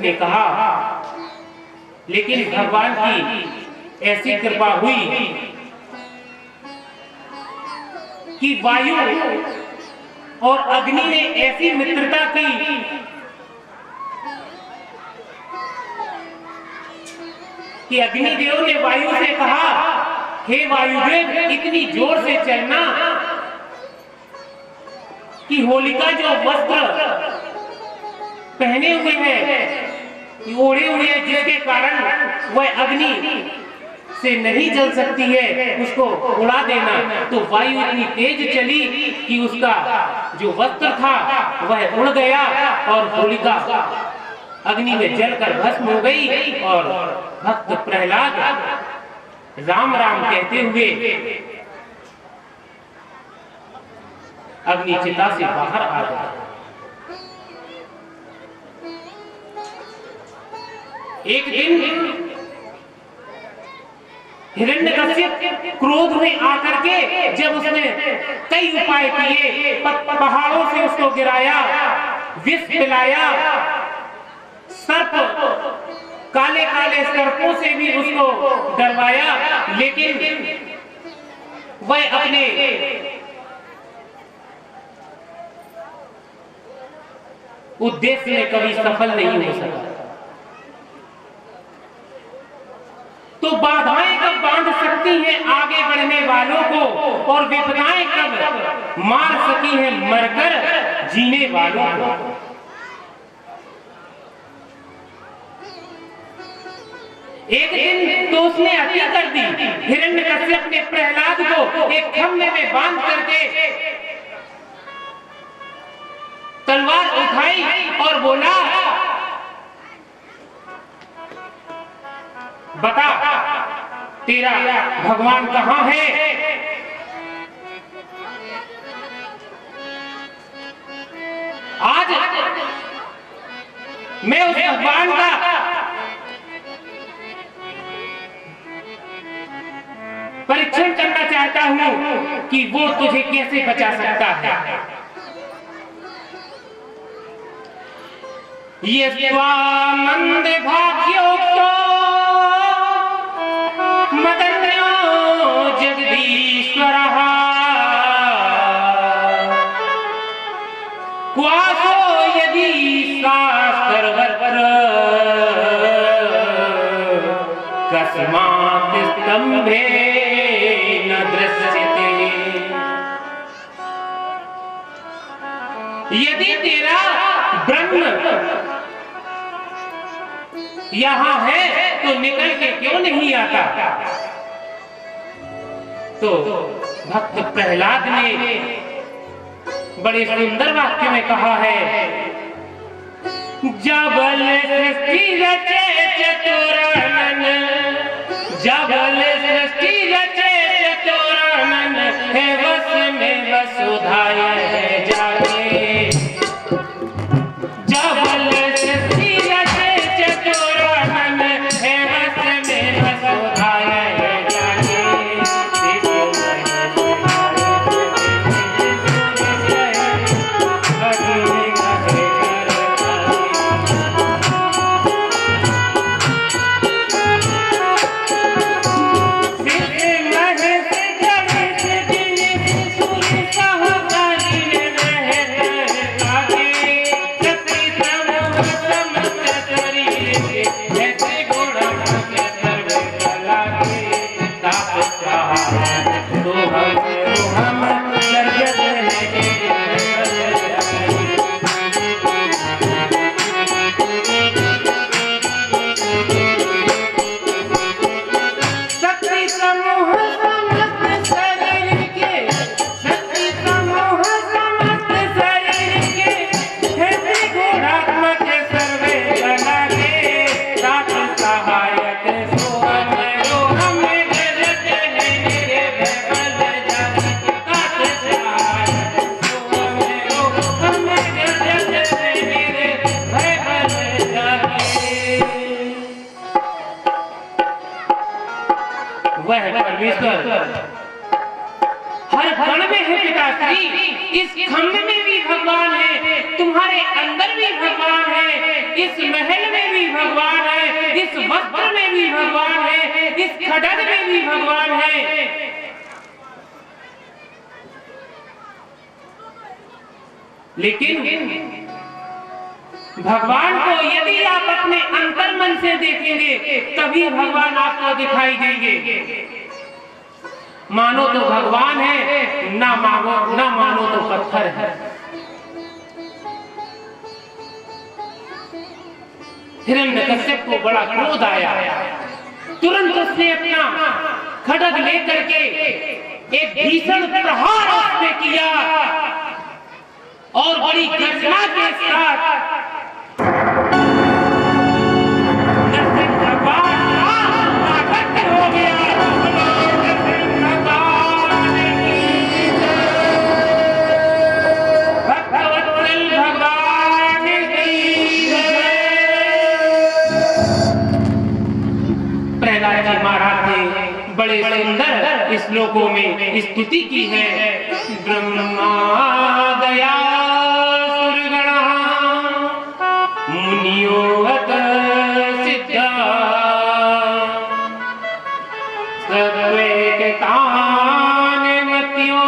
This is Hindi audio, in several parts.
ने कहा, लेकिन भगवान की ऐसी कृपा हुई कि वायु और अग्नि ने ऐसी मित्रता की कि अग्निदेव ने वायु से कहा, हे वायुदेव, इतनी जोर से चलना कि होलिका जो वस्त्र पहने हुए हैं, ओढ़े हुए हैं, जिसके कारण वह अग्नि से नहीं जल सकती है, उसको उड़ा देना। तो वायु इतनी तेज चली कि उसका जो वस्त्र था वह उड़ गया और होलिका अग्नि में जलकर भस्म हो गई। और भक्त प्रहलाद राम राम कहते हुए अग्नि चिता से बाहर आ गया। एक दिन हिरण्यकश्यप क्रोध में आकर के जब उसने कई उपाय किए, पहाड़ों से उसको गिराया, विष पिलाया, सर्प, काले काले सर्पों से भी उसको डरवाया, लेकिन वह अपने उद्देश्य में कभी सफल नहीं हो सका। तो बाधाएं कब बांध सकती हैं आगे बढ़ने वालों को, और विपदाएं कब मार सकी हैं मरकर जीने वालों को। एक दिन तो उसने अति कर दी। हिरण्यकश्यप ने प्रहलाद को एक खम्भे में बांध करके तलवार उठाई और बोला, बता तेरा भगवान कहाँ है? आज मैं उस भगवान का परीक्षण करना चाहता हूं कि वो तुझे कैसे बचा सकता है। ये स्वानंद भाग्योक्तो मदन्यो जगदीश्वरः क्वासो यदि सा सर्वत्र कस्मात् स्तंभे न दृश्यते। यदि तेरा ब्रह्म यहां है तो निकल के क्यों नहीं आता? तो भक्त प्रहलाद ने बड़े सुंदर वाक्य में कहा है, जबल सृष्टि रचे चतुरानन, जबल सृष्टि रचे चतुरानन, है वस में वसुधाय है जागे। जबल सृष्टि रचे चतुरानन, है वस में वसुधाय है जागे। हर कण में है पिताश्री, इस खम्भ में भी भगवान है, तुम्हारे अंदर भी भगवान है, इस महल में भी भगवान है, इस वस्त्र में भी भगवान है, इस खड्ग में भी भगवान है। लेकिन भगवान को यदि आप अपने अंतर मन से देखेंगे तभी भगवान आपको दिखाई देंगे। मानो तो भगवान है, ना मानो तो पत्थर है। हिरण्यकश्यप को बड़ा क्रोध आया, तुरंत उसने अपना खड्ग लेकर के एक भीषण प्रहार उसने किया और बड़ी गर्जना के साथ नरसिंह भगवान प्रकट हो गया। प्रहलाद जी महाराज ने बड़े सुंदर श्लोकों में स्तुति की है। ब्रह्मा दया सुरगणा मुनियोऽत सिद्धा सर्वैकतान् मत्यो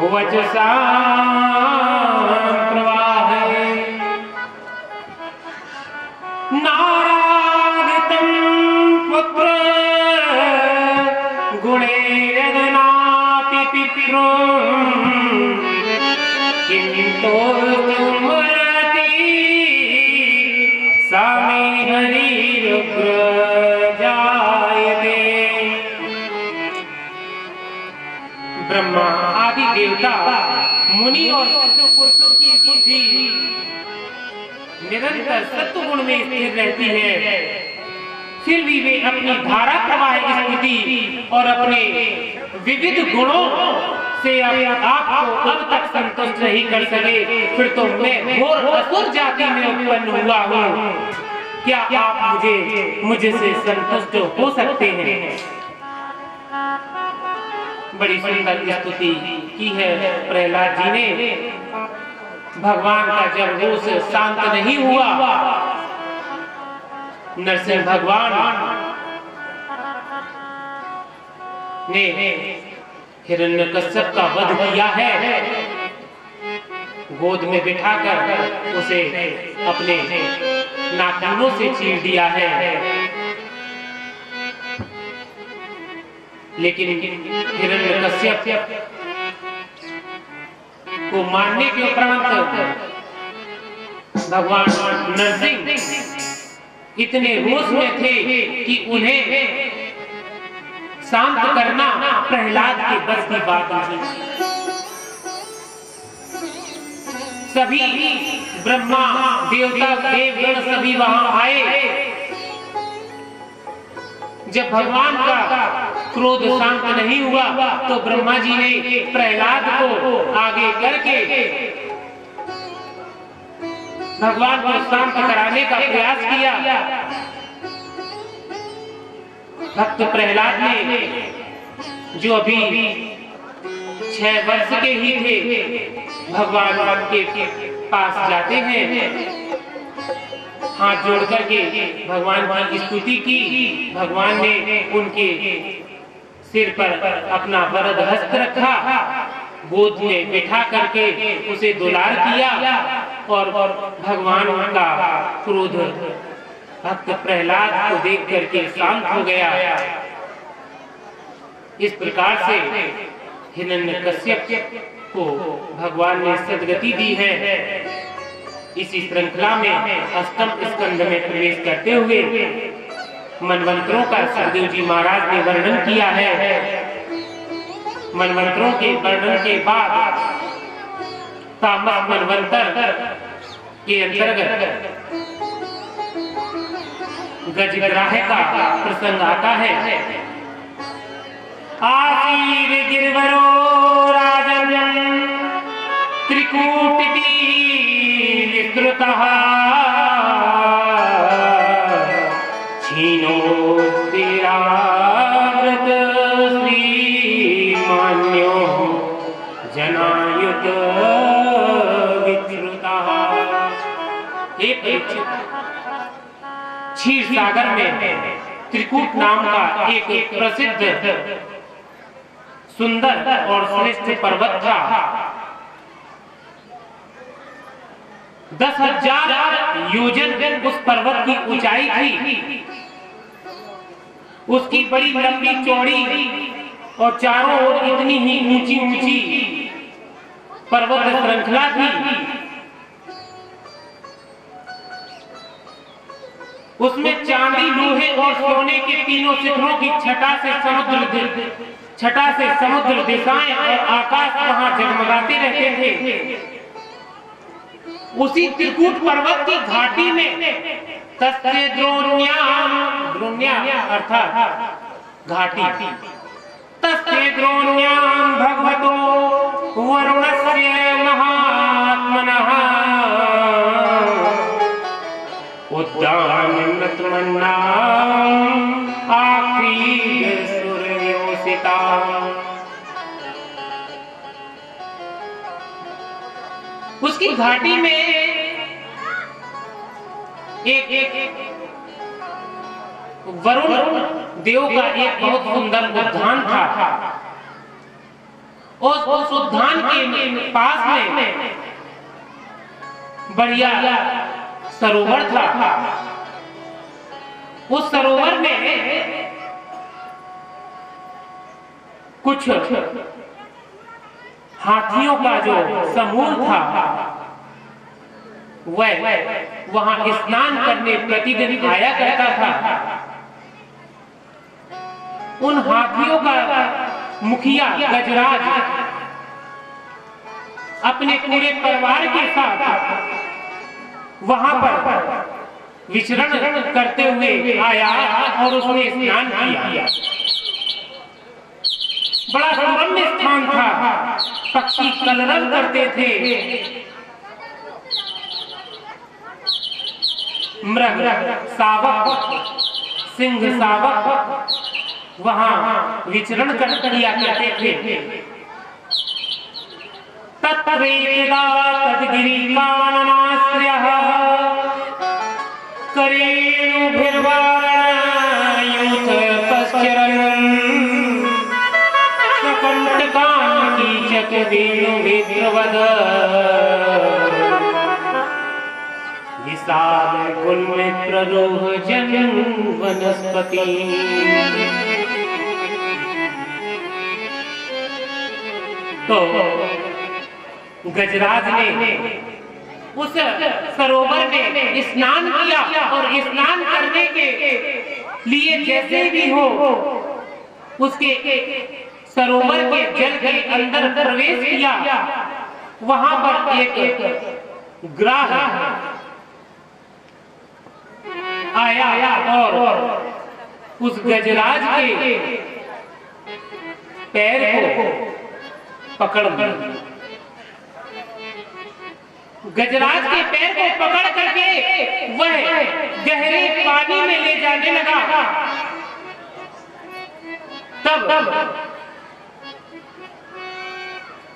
वचसा प्रवाहे नारायणं पुत्र गुणैरनापि पितरो किंतो तुमरति सामे हरिरुग्र जायते। ब्रह्मा आदि देवता मुनि और सिद्ध पुरुषों की बुद्धि निरंतर सत्व गुण में स्थिर रहती है, फिर भी वे अपनी धारा प्रवाह स्थिति और अपने विविध गुणों से आपको अब तक संतुष्ट नहीं कर सके। फिर तो मैं घोर असुर जाति में उत्पन्न हुआ हूँ, क्या आप मुझे से संतुष्ट हो सकते हैं? बड़ी सुंदर स्तुति की है प्रहलाद जी ने। भगवान का जब रोष शांत नहीं हुआ, नरसिंह भगवान ने हिरण्यकश्यप का वध किया है। गोद में बिठाकर उसे अपने नाखूनों से चीर दिया है। लेकिन हिरण्यकश्यप को मारने के उपरांत भगवान नरसिंह इतने रोष में थे कि उन्हें शांत करना प्रहलाद के बस की बात नहीं। सभी ब्रह्मा देवता देवगण सभी वहां आए। जब भगवान का क्रोध शांत नहीं हुआ तो ब्रह्मा जी ने प्रहलाद को आगे करके भगवान को शांत कराने का प्रयास किया। भक्त प्रहलाद ने, जो अभी 6 वर्ष के ही थे, भगवान के पास जाते हैं, हाथ जोड़ करके भगवान की स्तुति की। भगवान ने उनके सिर पर अपना वरद हस्त रखा, गोद में बिठा करके उसे दुलार किया और भगवान का क्रोध भक्त प्रहलाद को देख करके शांत हो गया। इस प्रकार से हिरण्यकश्यप को भगवान ने सद्गति दी है। इसी श्रृंखला में अष्टम स्कंध में प्रवेश करते हुए मनवंतरों का सुखदेव जी महाराज ने वर्णन किया है। मनवंतरों के वर्णन के बाद तामस मनवंतर के अंतर्गत गजग्राह का प्रसंग आता है। आसीर गिरवरो राजन त्रिकूटिति विस्तृतः क्षीणोत्तिरावृत श्री क्षीर सागर में त्रिकूट नाम का एक प्रसिद्ध सुंदर और श्रेष्ठ पर्वत था। 10,000 योजन उस पर्वत की ऊंचाई थी। उसकी बड़ी लंबी चौड़ी और चारों ओर इतनी ही ऊंची ऊंची पर्वत श्रृंखला थी। उसमें चांदी, लोहे और सोने के तीनों शिखरों की छटा से समुद्र दिशाएं और आकाश वहां जगमगाते रहते थे। उसी त्रिकूट पर्वत की घाटी में तस्य द्रोण्याम अर्थात घाटी, तस्य द्रोण्याम भगवतो वरुणस्य महात्मनः उद्दानमन्नाम आक्रीड सूर्योषिता। उसकी घाटी में एक वरुण देव का एक बहुत सुंदर उद्यान था। उस उद्यान के पास में बढ़िया सरोवर था। उस सरोवर में कुछ हाथियों का जो समूह था वह वहां स्नान करने प्रतिदिन आया करता था। उन हाथियों का मुखिया गजराज अपने पूरे परिवार के साथ वहां पर विचरण करते हुए आया और उसने स्नान किया। बड़ा सुरम्य स्थान था। पक्षी कलरव करते थे, मृग शावक, सिंह शावक वहां विचरण किया करते थे। तत्रेदा तद्गिरि काननाश्रयः करेणुभिर्वारायूथ पश्चरन् सकण्टकान् कीचक वेणुभिर्वद विशाल गुल्म प्ररोह जन वनस्पति। तो गजराज ने उस सरोवर में स्नान किया और स्नान करने के लिए जैसे भी हो उसके सरोवर के जल के अंदर प्रवेश किया। वहां पर एक ग्राह आया और उस गजराज के पैर को पकड़ लिया। गजराज के पैर को पकड़ करके वह गहरे पानी में ले जाने लगा। तब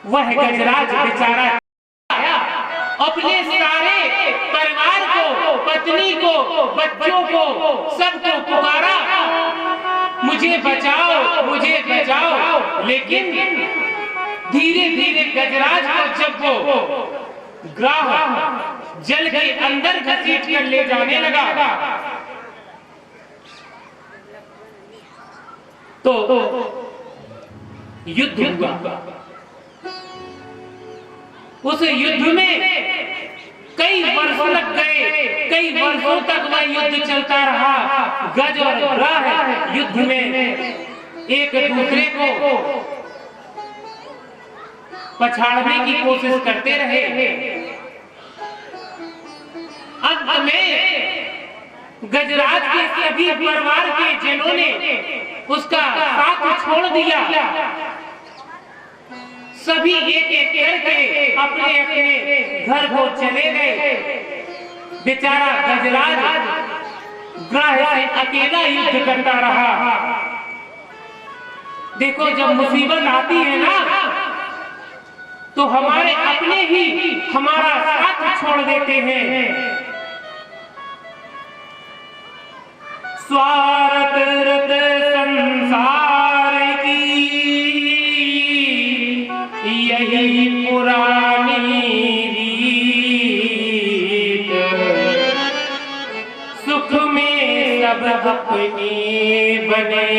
वह गजराज बेचारा अपने सारे परिवार को, पत्नी को, बच्चों को, सबको पुकारा, मुझे बचाओ, मुझे बचाओ। लेकिन धीरे धीरे गजराज को जब वो ग्राह जल के अंदर घसीट कर ले जाने लगा तो युद्ध हुआ। उस युद्ध में कई वर्ष लग गए, कई वर्षों तक वह युद्ध चलता रहा। गज और ग्राह युद्ध में एक दूसरे को पछाड़ने की कोशिश करते रहे। अंत में गजराज के सभी परिवार के जनों ने उसका साथ छोड़ दिया। सभी एक एक करके अपने अपने घर को चले गए। बेचारा गजराज ग्राह से अकेला युद्ध करता रहा। देखो, जब मुसीबत आती है ना तो हमारे अपने ही हमारा साथ छोड़ देते हैं। स्वार्थ रत संसार की यही पुरानी रीत, सुख में सब अपने बने,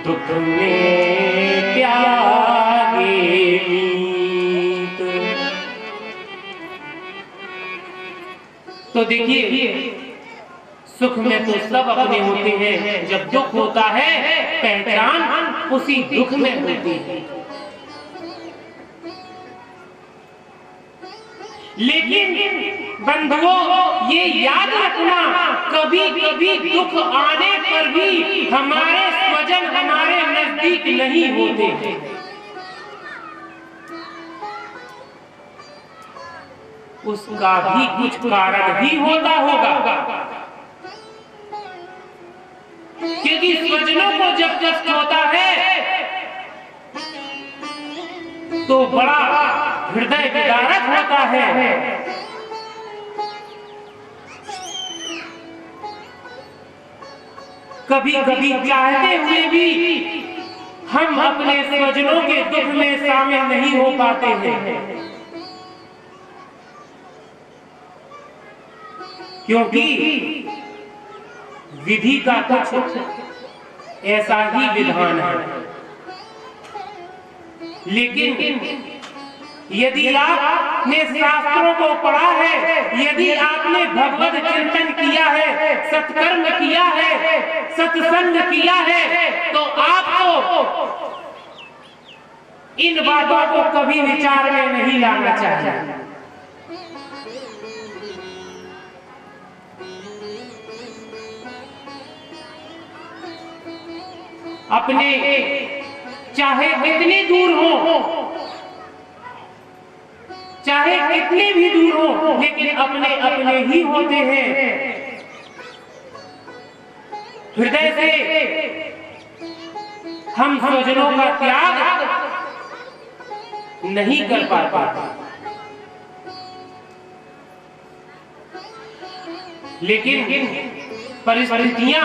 दुख में त्यागे मीत। तो देखिए, सुख में तो सब अपने होते हैं, जब दुख होता है पहचान उसी दुख में होती है। लेकिन बंधुओं, ये याद रखना, कभी कभी दुख आने पर भी हमारे स्वजन हमारे नजदीक नहीं होते। उसका भी कुछ कारण ही होता होगा, क्योंकि स्वजनों को जब कष्ट होता है तो बड़ा हृदय विदारक होता है। कभी कभी चाहते हुए भी हम अपने स्वजनों के दुख में शामिल नहीं हो पाते हैं, क्योंकि विधि का कुछ ऐसा ही विधान है। लेकिन यदि आपने शास्त्रों को पढ़ा है, यदि आपने भगवत चिंतन किया है, सत्कर्म किया है, सत्संग किया है, तो आपको इन बातों को कभी विचार में नहीं लाना चाहिए। अपने चाहे कितने दूर हो, चाहे कितने भी दूर हो, लेकिन अपने अपने ही होते हैं। हृदय से हम स्वजनों का त्याग नहीं कर पाते, लेकिन परिस्थितियां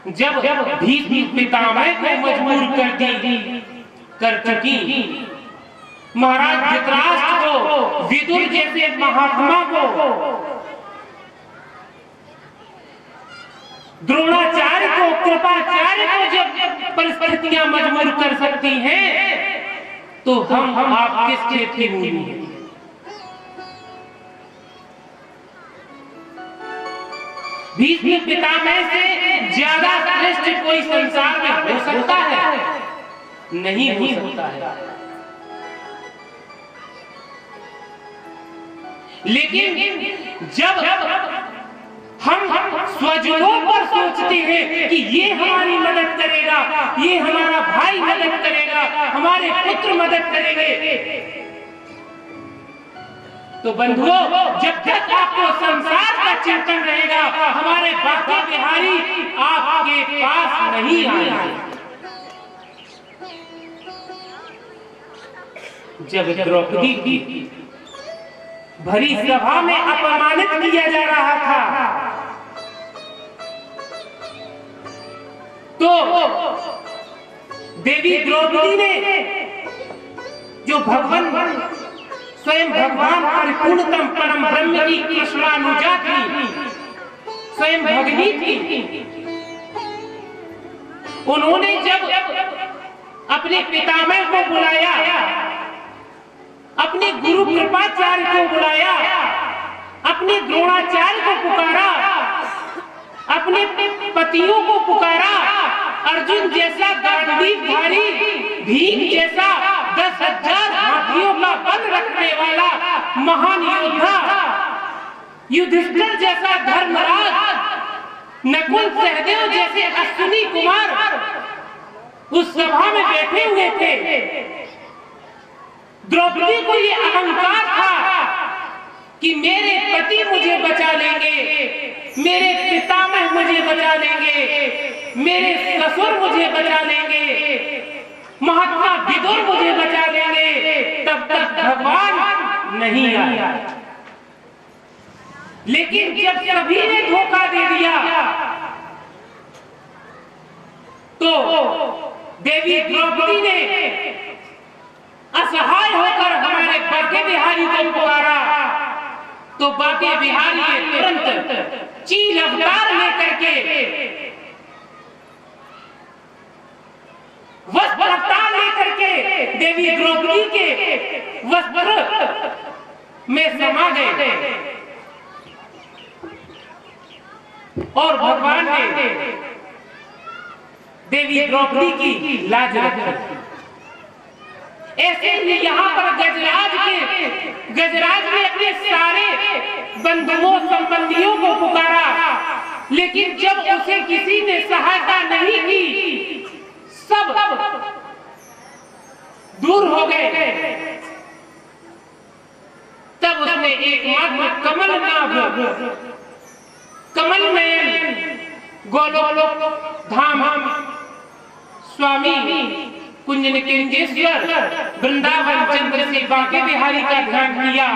जब भीष्म पितामह को मजबूर कर चुकी, महाराज धृतराष्ट्र को, विदुर जैसे महात्मा को, द्रोणाचार्य को, कृपाचार्य को जब परिस्थितियां मजबूर कर सकती हैं, तो हम आप किसके थे मूली हैं? भीष्म पितामह से ज्यादा श्रेष्ठ कोई संसार में हो सकता है? नहीं हो सकता है। लेकिन जब हम स्वजनों पर सोचते हैं कि ये हमारी मदद करेगा, ये हमारा भाई मदद करेगा, हमारे पुत्र मदद करेंगे, तो बंधुओं, जब तक आपको संसार का चिंतन रहेगा, हमारे बाकी बिहारी आपके पास नहीं आएंगे। जब द्रौपदी की भरी सभा में अपमानित किया जा रहा था, तो देवी द्रौपदी ने, जो स्वयं भगवान परिपूर्णतम परम ब्रह्म की कृष्णानुजा थी, स्वयं भगनी थी, उन्होंने जब अपने पितामह को बुलाया, अपने गुरु कृपाचार्य को बुलाया, अपने द्रोणाचार्य को पुकारा, अपने पतियों को पुकारा, अर्जुन जैसा गांडीवधारी, भीम जैसा 10,000 हाथियों का बल रखने वाला महान योद्धा, युधिष्ठिर जैसा धर्मराज, नकुल सहदेव जैसे अश्विनी कुमार उस सभा में बैठे हुए थे। द्रौपदी को ये अहंकार था कि मेरे पति मुझे बचा लेंगे, मेरे पितामह मुझे बचा लेंगे, मेरे ससुर मुझे बचा लेंगे, महात्मा विदुर मुझे बचा लेंगे, तब तक भगवान नहीं आया। लेकिन जब सभी ने धोखा दे दिया तो देवी द्रौपदी ने असहाय होकर हमारे बांके बिहारी को पुकारा, तो बांके बिहारी ने तुरंत चील अवतार लेकर के वस्त्र अवतार लेकर के देवी द्रौपदी के वस्त्र में समा गए और भगवान ने देवी द्रौपदी की लाज रखी। ऐसे ही यहाँ पर गजराज ने अपने सारे बंधुओं संबंधियों को पुकारा, लेकिन जब उसे किसी ने सहायता नहीं की, सब दूर हो गए। तब उसने एकमात्र कमल नयन गोलोक धाम स्वामी कुंज निकुंजेश्वर वृंदावन चंद्र से बांके बिहारी का ध्यान किया,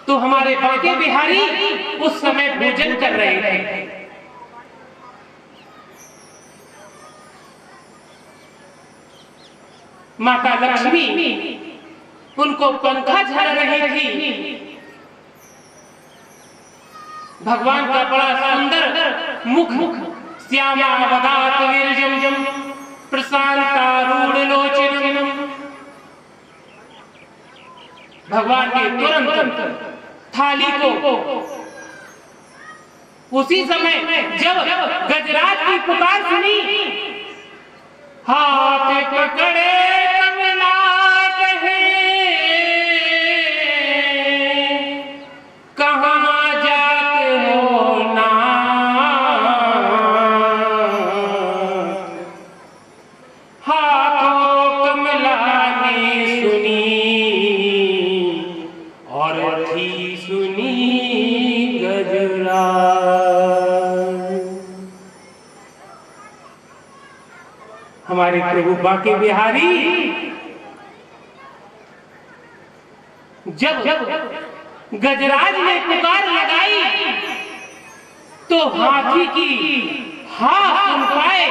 तो हमारे बांके बिहारी उस समय भोजन कर रहे थे। माता लक्ष्मी उनको पंखा झल रही थी। भगवान का बड़ा सुंदर मुख श्यामा वदात विरजम प्रशांतारूढ़ लोचनम। भगवान ने तुरंत थाली को उसी समय जब गजराज की पुकार सुनी, हाथ पकड़े कमलाट है, कहाँ जाते हो ना, हाथों कमला ने सुनी और थी सुनी गजराज। हमारे प्रभु बांके बिहारी जब गजराज ने पुकार लगाई तो हाथी की हाँ सुन पाए,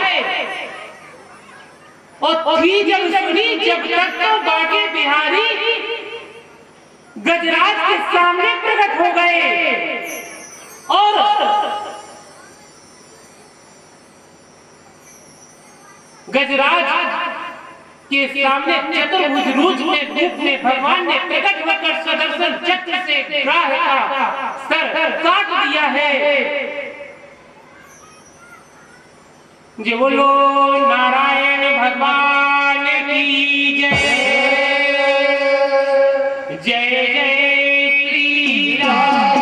और थी जब सुनी जब तक तो बांके बिहारी गजराज के सामने प्रकट हो गए और गजराज के सामने चतुर्भुज रूप में भगवान ने प्रकट होकर सुदर्शन चक्र से ग्राह का सर काट दिया है। जय बोलो नारायण भगवान की जय, जय जय श्री राम।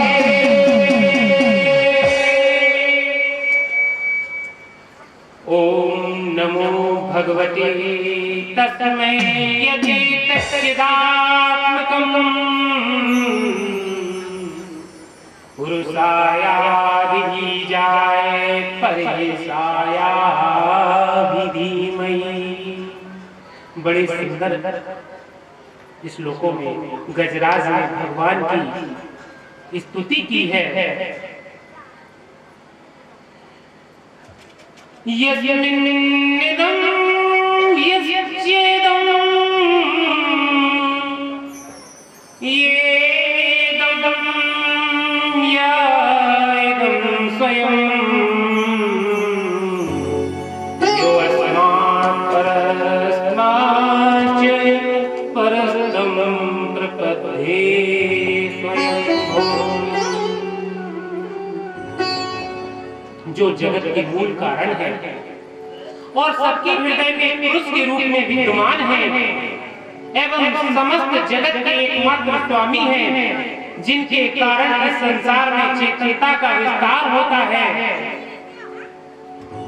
ओम नमो भगवते तस्मै यदेतच्चिदात्मकम् पुरुषायाधिजाय परेशाया धीमहि। बड़े सुंदर इस श्लोकों में गजराज ने भगवान की स्तुति की है। यस्मिन्निदं यस्येदं येदं यादं स्वयं यो अस्मात् परस्माच्च परस्तं प्रपद्ये स्वयं। जो जगत के मूल कारण है और सबके हृदय में पुरुष के रूप में विद्यमान है एवं समस्त जगत के एकमात्र स्वामी हैं, जिनके कारण इस संसार में चेतनता का विस्तार होता है,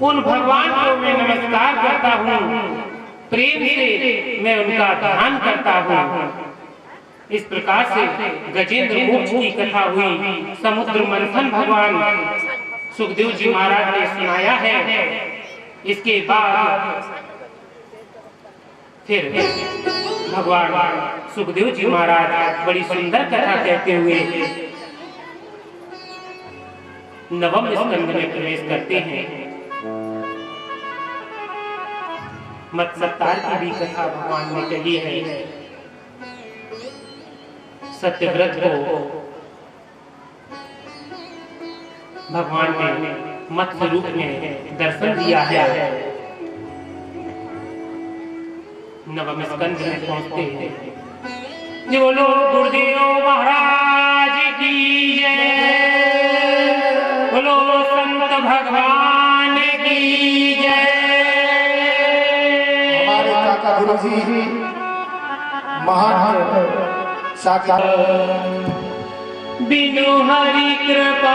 उन भगवान को मैं नमस्कार करता हूँ, प्रेम से मैं उनका ध्यान करता हूँ। इस प्रकार से गजेंद्र मोक्ष की कथा हुई। समुद्र मंथन भगवान सुखदेव जी महाराज ने सुनाया है। इसके बाद फिर भगवान सुखदेव जी महाराज बड़ी सुंदर कथा कहते हुए नवम स्कंद में प्रवेश करते हैं। मत्स्यावतार की भी कथा भगवान ने कही है। सत्यव्रत को भगवान ने मत्स्य रूप में दर्शन दिया है। नवम स्कंद में पहुंचते हैं। जो बोलो गुरुदेव महाराज की जय, बोलो संत भगवान की जय। हमारे काका गुरु जी महान साकार बिनु हरि कृपा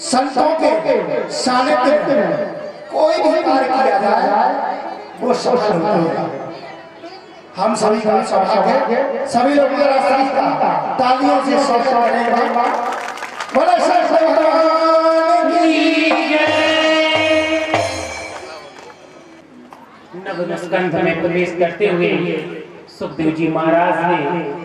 संतों के सानिध्य में कोई भी कार्य किया जाए वो सफल होता है। हम सभी का सौभाग्य, सभी लोग जरा सभी का तालियों से स्वागत करेंगे। बोले संत भगवान की जय। नवम स्कंध में प्रवेश करते हुए सुखदेव जी महाराज ने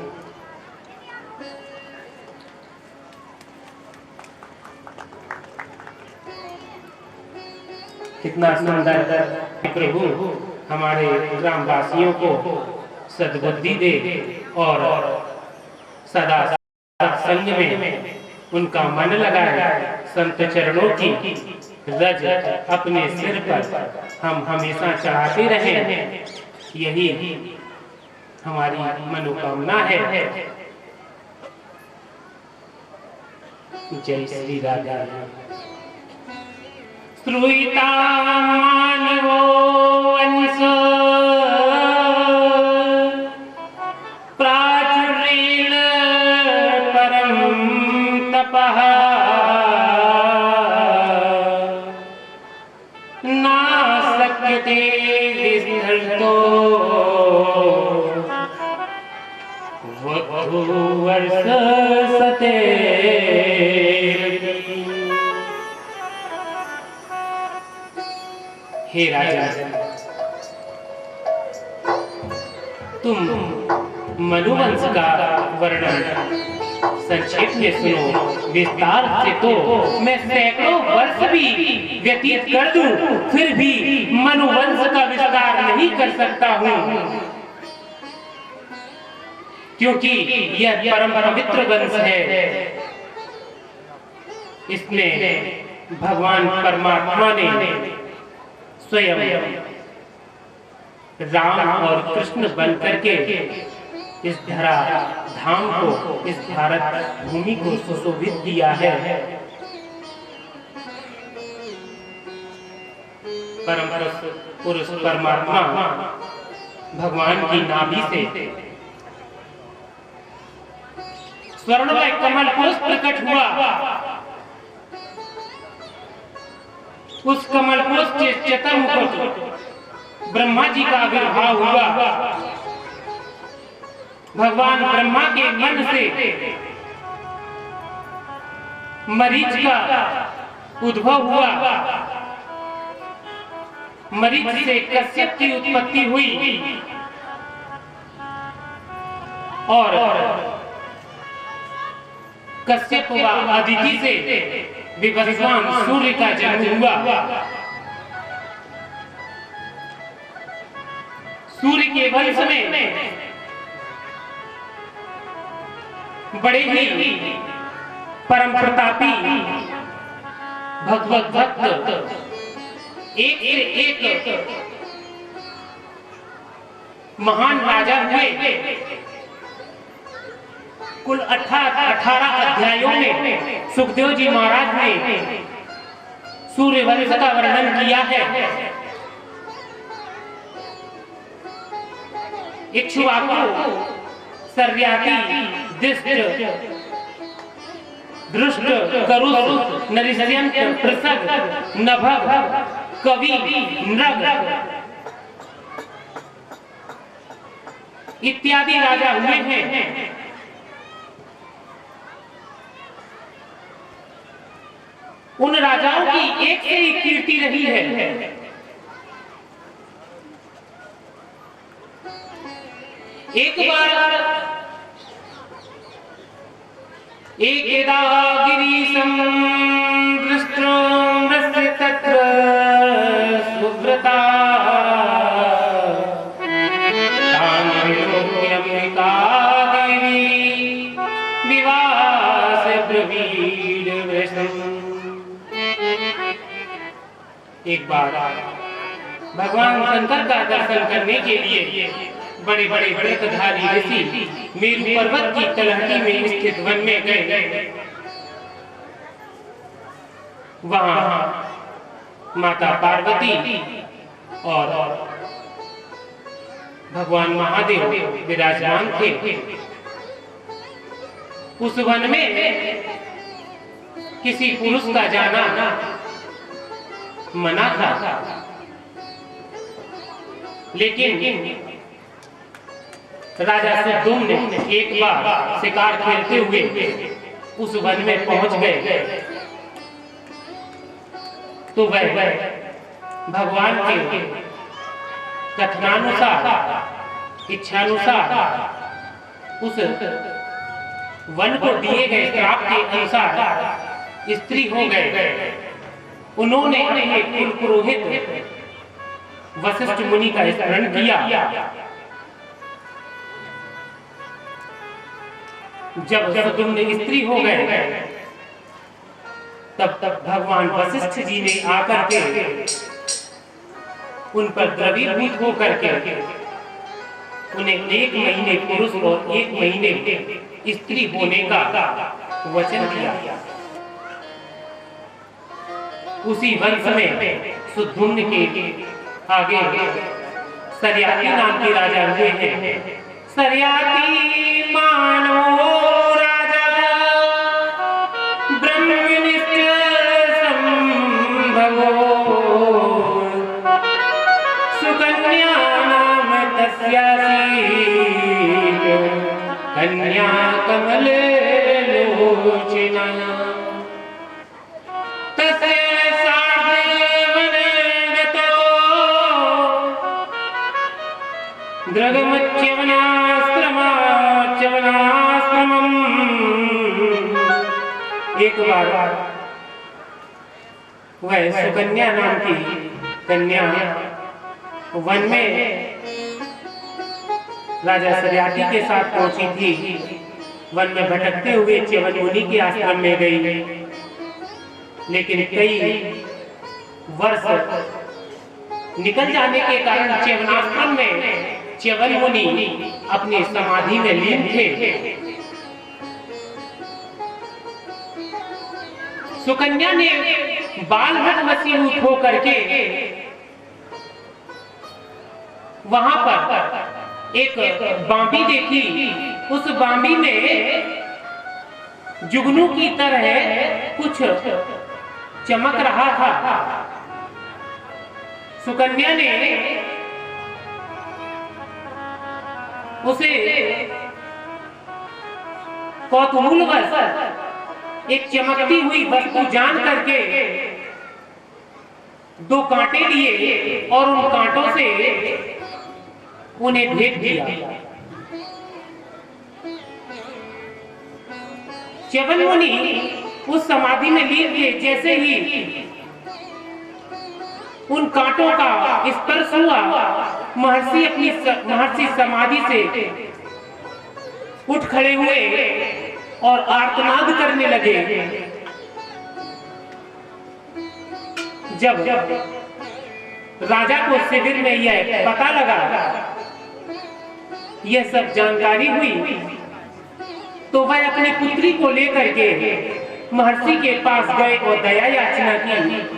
कितना सुंदर प्रभु हमारे ग्रामवासियों को सद्बुद्धि दे और सदा सत्संग में उनका मन लगाए। संत चरणों की रज अपने सिर पर हम हमेशा चढ़ाते रहें, यही हमारी मनोकामना है। जय श्री राधा। श्रूयता मानवो अंश प्राचुर्येण परम तपः ना शक्यते विस्मृतो वधूवर्ष सते। हे राजा, तुम मनुवंश का वर्णन संक्षेप में सुनो, विस्तार से तो मैं सैकड़ों वर्ष भी व्यतीत कर दूं, फिर भी मनुवंश का विस्तार नहीं कर सकता हूँ, क्योंकि यह परम पवित्र वंश है। इसमें भगवान परमात्मा ने स्वयं राम और कृष्ण बन करके इस धरा धाम को, इस भारत भूमि को सुशोभित किया है। परम पुरुष परमात्मा भगवान की नाभि से स्वर्णमय कमल पुष्प प्रकट हुआ। उस कमल पुष्प के चतुर्मुख ब्रह्मा जी का आविर्भाव हुआ। भगवान ब्रह्मा के मन से मरीच का उद्भव हुआ। मरीच से कश्यप की उत्पत्ति हुई और कश्यप व अदिति से विवस्वान सूर्य का जन्म हुआ। सूर्य के वंश में बड़े ही परम प्रतापी भगवत भक्त एक से एक महान राजा हुए। कुल 18 अध्यायों में सुखदेव जी महाराज ने सूर्य वंश का वर्णन किया है। इक्ष्वाकु सर्याती दिष्ट दृष्ट करुष नरिष्यंत पृषभ नभग कवि नृग इत्यादि राजा हुए हैं। उन राजाओं की एक से एक कीर्ति रही है। एक बार एकेदा गिरीशं दृष्टं दृश्य तत्र सुव्रता तां विलोक्यम्बिका देवी विवास ब्रवीड वृषम्। एक बार भगवान शंकर का दर्शन करने के लिए बड़े बड़े व्रतधारी ऋषि मेरु पर्वत की तलहटी में स्थित वन में गए। वहां माता पार्वती और भगवान महादेव विराजमान थे। उस वन में किसी पुरुष का जाना मना था, लेकिन राजा सुद्दुम्न एक बार शिकार खेलते हुए उस वन में पहुंच गए तो वह भगवान के कथनानुसार इच्छानुसार उस वन को दिए गए श्राप के अनुसार स्त्री हो गए। उन्होंने अपने कुल पुरोहित वशिष्ठ मुनि का स्मरण किया। जब सुद्दुम्न स्त्री हो गए तब भगवान वशिष्ठ जी ने आकर के उन पर द्रवीभूत होकर के उन्हें 1 महीने पुरुष और 1 महीने स्त्री होने का वचन दिया। उसी वंश में सुद्दुम्न के आगे सर्याती नाम के राजा हुए हैं। सर्याती मानो राजा ब्रह्मनिष्ठ संभवो सुकन्या नाम तस्यासी कन्या कमल लोचना तस्य सार्धवन गतो एक बार वह सुकन्या नाम की कन्या वन में राजा सर्याती के साथ पहुंची थी। वन में भटकते हुए च्यवन मुनि के आश्रम में गई, लेकिन कई वर्ष निकल जाने के कारण च्यवनाश्रम में च्यवन मुनि अपनी समाधि में लीन थे। सुकन्या ने बाल हट वसीभूत होकर के वहां पर एक बांबी देखी। उस बांबी में जुगनू की तरह कुछ चमक रहा था। सुकन्या ने उसे कौतूहलवश एक चमकती हुई वस्तु जान करके 2 कांटे लिए और उन कांटों से उन्हें भेद दिया। च्यवन मुनि उस समाधि में लीन थे। जैसे ही उन कांटों का स्पर्श हुआ, महर्षि समाधि से उठ खड़े हुए और आर्तनाद करने लगे। जब राजा को शिविर में यह पता लगा, यह सब जानकारी हुई, तो वह अपनी पुत्री को लेकर के महर्षि के पास गए और दया याचना की।